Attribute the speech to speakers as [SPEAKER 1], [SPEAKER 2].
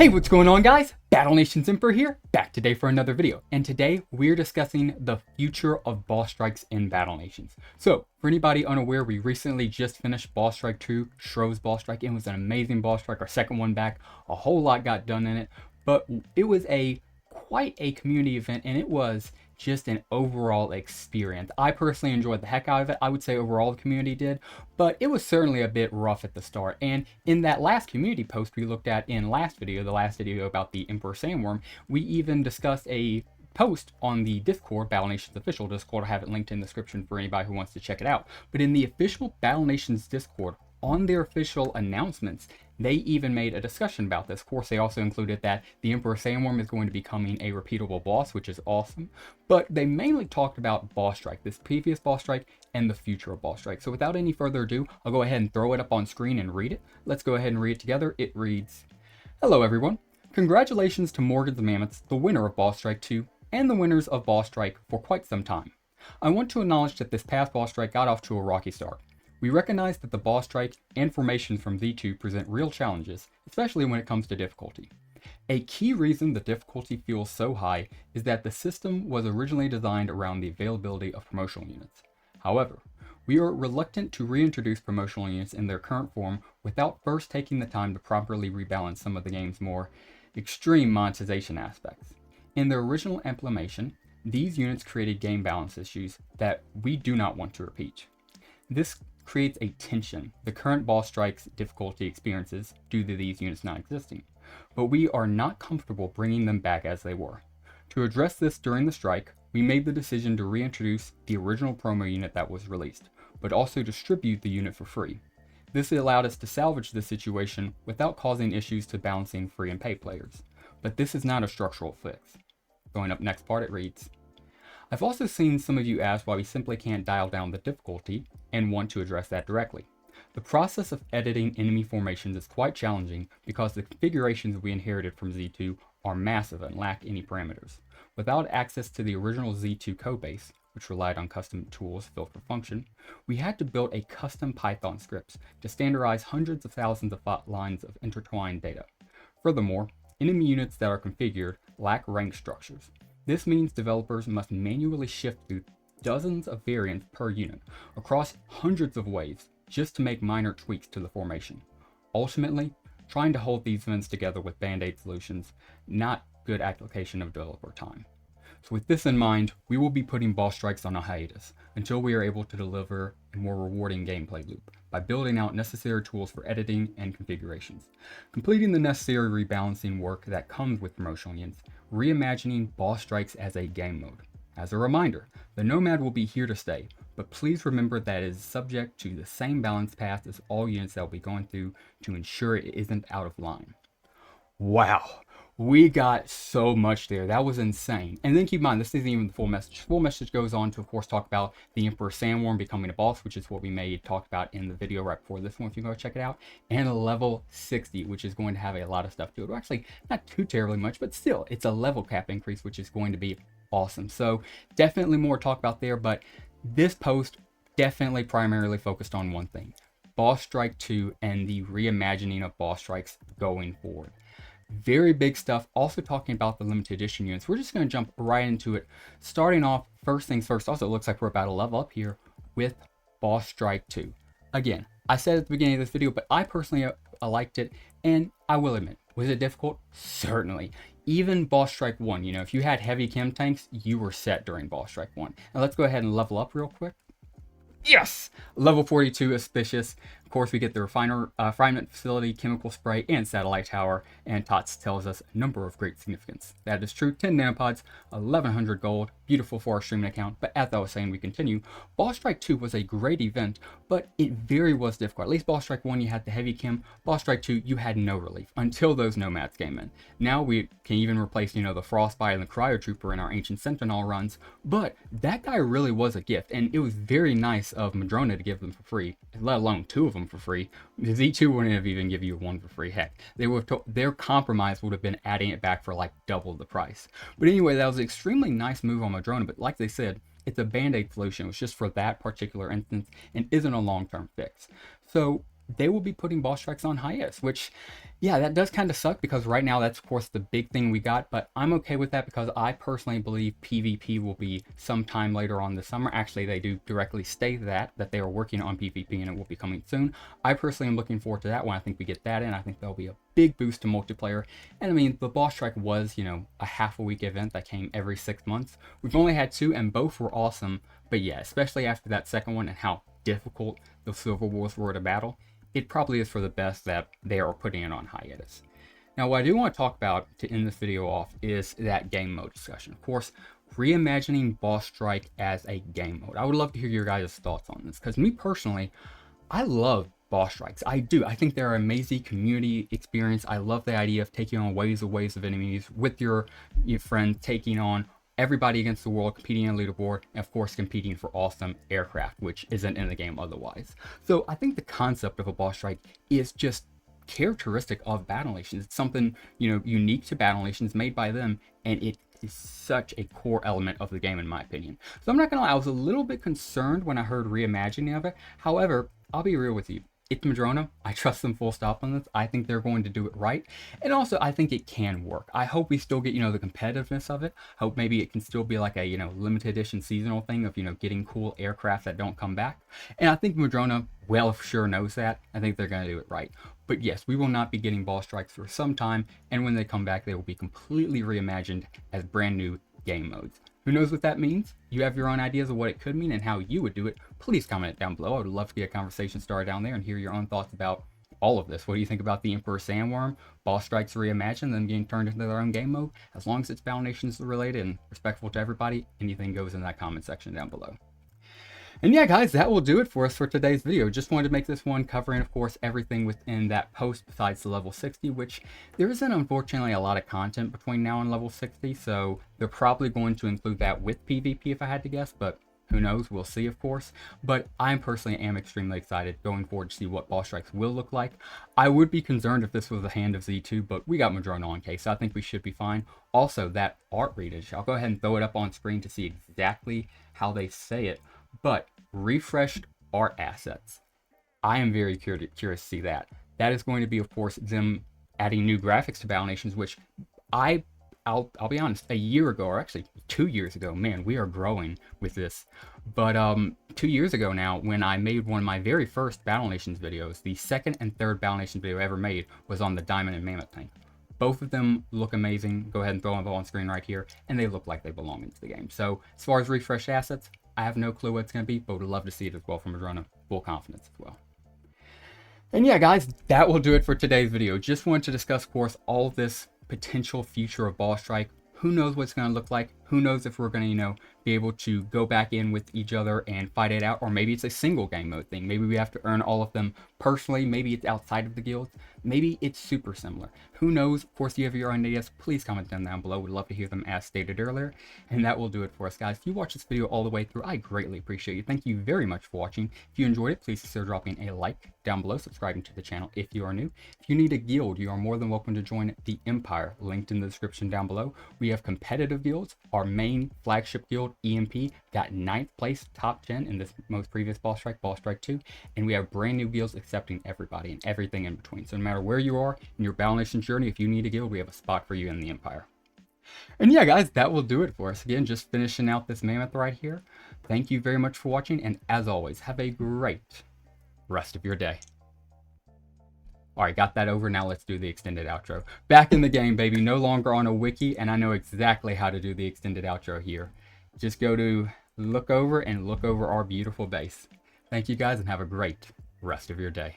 [SPEAKER 1] Hey, what's going on, guys? Battle Nation's Emperor here, back today for another video. And today we're discussing the future of boss strikes in Battle Nations. So, for anybody unaware, we recently just finished Boss Strike 2, Shrove's boss strike. It was an amazing boss strike, our second one back. A whole lot got done in it, but it was quite a community event, and it was just an overall experience. I personally enjoyed the heck out of it. I would say overall the community did, but it was certainly a bit rough at the start. And in that last community post we looked at in the last video about the Emperor Sandworm, we even discussed a post on the Discord, Battle Nations official Discord. I have it linked in the description for anybody who wants to check it out. But in the official Battle Nations Discord, on their official announcements, they even made a discussion about this. Of course, they also included that the Emperor Sandworm is going to be becoming a repeatable boss, which is awesome. But they mainly talked about boss strike, this previous boss strike and the future of boss strike. So without any further ado, I'll go ahead and throw it up on screen and read it. Let's go ahead and read it together. It reads, "Hello everyone. Congratulations to Morgan's Mammoths, the winner of Boss Strike 2, and the winners of Boss Strike for quite some time. I want to acknowledge that this past boss strike got off to a rocky start. We recognize that the boss strike and formations from Z2 present real challenges, especially when it comes to difficulty. A key reason the difficulty feels so high is that the system was originally designed around the availability of promotional units. However, we are reluctant to reintroduce promotional units in their current form without first taking the time to properly rebalance some of the game's more extreme monetization aspects. In their original implementation, these units created game balance issues that we do not want to repeat. This creates a tension the current boss strike's difficulty experiences due to these units not existing, but we are not comfortable bringing them back as they were. To address this during the strike, we made the decision to reintroduce the original promo unit that was released, but also distribute the unit for free. This allowed us to salvage the situation without causing issues to balancing free and pay players. But this is not a structural fix." Going up next part, it reads, "I've also seen some of you ask why we simply can't dial down the difficulty and want to address that directly. The process of editing enemy formations is quite challenging because the configurations we inherited from Z2 are massive and lack any parameters. Without access to the original Z2 codebase, which relied on custom tools built for function, we had to build a custom Python scripts to standardize hundreds of thousands of lines of intertwined data. Furthermore, enemy units that are configured lack rank structures. This means developers must manually shift through dozens of variants per unit across hundreds of waves just to make minor tweaks to the formation. Ultimately, trying to hold these events together with band-aid solutions, not good application of developer time. So with this in mind, we will be putting boss strikes on a hiatus until we are able to deliver a more rewarding gameplay loop by building out necessary tools for editing and configurations, completing the necessary rebalancing work that comes with promotional units, reimagining boss strikes as a game mode. As a reminder, the Nomad will be here to stay, but please remember that it is subject to the same balance path as all units that will be going through to ensure it isn't out of line." Wow, we got so much there. That was insane. And then keep in mind, this isn't even the full message. The full message goes on to, of course, talk about the Emperor Sandworm becoming a boss, which is what we talked about in the video right before this one, if you go check it out, and a level 60, which is going to have a lot of stuff to it. Well, actually, not too terribly much, but still, it's a level cap increase, which is going to be awesome. So definitely more to talk about there, but this post definitely primarily focused on one thing: Boss Strike 2 and the reimagining of boss strikes going forward. Very big stuff. Also talking about the limited edition units. We're just going to jump right into it. Starting off, first things first. Also, it looks like we're about to level up here with Boss Strike 2. Again, I said at the beginning of this video, but I personally liked it, and I will admit, was it difficult? Certainly. Even Boss Strike 1, if you had heavy chem tanks, you were set during Boss Strike 1. Now let's go ahead and level up real quick. Yes! Level 42, Auspicious. Of course, we get the refinement facility, chemical spray, and satellite tower. And TOTS tells us a number of great significance. That is true. 10 nanopods, 1100 gold. Beautiful for our streaming account. But as I was saying, we continue. Boss Strike 2 was a great event, but it very was difficult. At least Boss Strike 1, you had the heavy chem. Boss Strike 2, you had no relief until those nomads came in. Now we can even replace, the Frostbite and the Cryo Trooper in our Ancient Sentinel runs. But that guy really was a gift, and it was very nice of Madrona to give them for free, let alone two of them for free. Z2 wouldn't have even give you one for free. Heck, their compromise would have been adding it back for like double the price. But anyway, that was an extremely nice move on Madrona, but like they said, it's a band-aid solution. It was just for that particular instance and isn't a long-term fix. So they will be putting boss strikes on hiatus, which, yeah, that does kind of suck because right now that's of course the big thing we got, but I'm okay with that because I personally believe PvP will be sometime later on this summer. Actually, they do directly state that they are working on PvP and it will be coming soon. I personally am looking forward to that one. I think we get that in. I think that'll be a big boost to multiplayer. And I mean, the boss strike was, you know, a half a week event that came every 6 months. We've only had 2 and both were awesome, but yeah, especially after that second one and how difficult the Silver Wars were to battle, it probably is for the best that they are putting it on hiatus. Now, what I do want to talk about to end this video off is that game mode discussion. Of course, reimagining boss strike as a game mode. I would love to hear your guys' thoughts on this, because me personally, I love boss strikes. I do. I think they're an amazing community experience. I love the idea of taking on waves of enemies with your friends, taking on everybody against the world, competing on a leaderboard, and of course competing for awesome aircraft, which isn't in the game otherwise. So I think the concept of a boss strike is just characteristic of Battle Nations. It's something, you know, unique to Battle Nations, made by them, and it is such a core element of the game in my opinion. So I'm not gonna lie, I was a little bit concerned when I heard reimagining of it. However, I'll be real with you. It's Madrona. I trust them full stop on this. I think they're going to do it right. And also, I think it can work. I hope we still get, you know, the competitiveness of it. I hope maybe it can still be like a, you know, limited edition seasonal thing of, you know, getting cool aircraft that don't come back. And I think Madrona well sure knows that. I think they're going to do it right. But yes, we will not be getting boss strikes for some time. And when they come back, they will be completely reimagined as brand new game modes. Who knows what that means? You have your own ideas of what it could mean and how you would do it. Please comment it down below. I would love to get a conversation started down there and hear your own thoughts about all of this. What do you think about the Emperor Sandworm, boss strikes reimagined, then getting turned into their own game mode? As long as it's Battle Nations related and respectful to everybody, anything goes in that comment section down below. And yeah, guys, that will do it for us for today's video. Just wanted to make this one covering, of course, everything within that post besides the level 60, which there isn't, unfortunately, a lot of content between now and level 60, so they're probably going to include that with PvP if I had to guess, but who knows? We'll see, of course. But I personally am extremely excited going forward to see what boss strikes will look like. I would be concerned if this was the hand of Z2, but we got Madrona on case, so I think we should be fine. Also, that art readage, I'll go ahead and throw it up on screen to see exactly how they say it. But refreshed art assets. I am very curious to see that. That is going to be, of course, them adding new graphics to Battle Nations, which I'll be honest, a year ago, or actually 2 years ago, man, we are growing with this. But 2 years ago now, when I made one of my very first Battle Nations videos, the second and third Battle Nations video I ever made was on the Diamond and Mammoth tank. Both of them look amazing. Go ahead and throw them on screen right here, and they look like they belong into the game. So as far as refreshed assets, I have no clue what it's going to be, but would love to see it as well from Madrona. Full confidence as well. And yeah, guys, that will do it for today's video. Just wanted to discuss, of course, all this potential future of boss strike. Who knows what it's going to look like? Who knows if we're going to, you know, be able to go back in with each other and fight it out, or maybe it's a single game mode thing. Maybe we have to earn all of them personally. Maybe it's outside of the guilds. Maybe it's super similar. Who knows? Of course, you have your own ideas. Please comment them down below. We'd love to hear them as stated earlier. And that will do it for us, guys. If you watched this video all the way through, I greatly appreciate you. Thank you very much for watching. If you enjoyed it, please consider dropping a like down below, subscribing to the channel if you are new. If you need a guild, you are more than welcome to join the Empire, linked in the description down below. We have competitive guilds. Our main flagship guild, EMP, got 9th place, top 10 in this most previous boss strike 2, and we have brand new guilds accepting everybody and everything in between. So no matter where you are in your Battle Nation journey, if you need a guild, we have a spot for you in the Empire. And yeah, guys, that will do it for us. Again, just finishing out this mammoth right here. Thank you very much for watching, and as always, have a great rest of your day. Alright, got that over. Now let's do the extended outro. Back in the game, baby. No longer on a wiki, and I know exactly how to do the extended outro here. Just go to look over and look over our beautiful base. Thank you guys, and have a great rest of your day.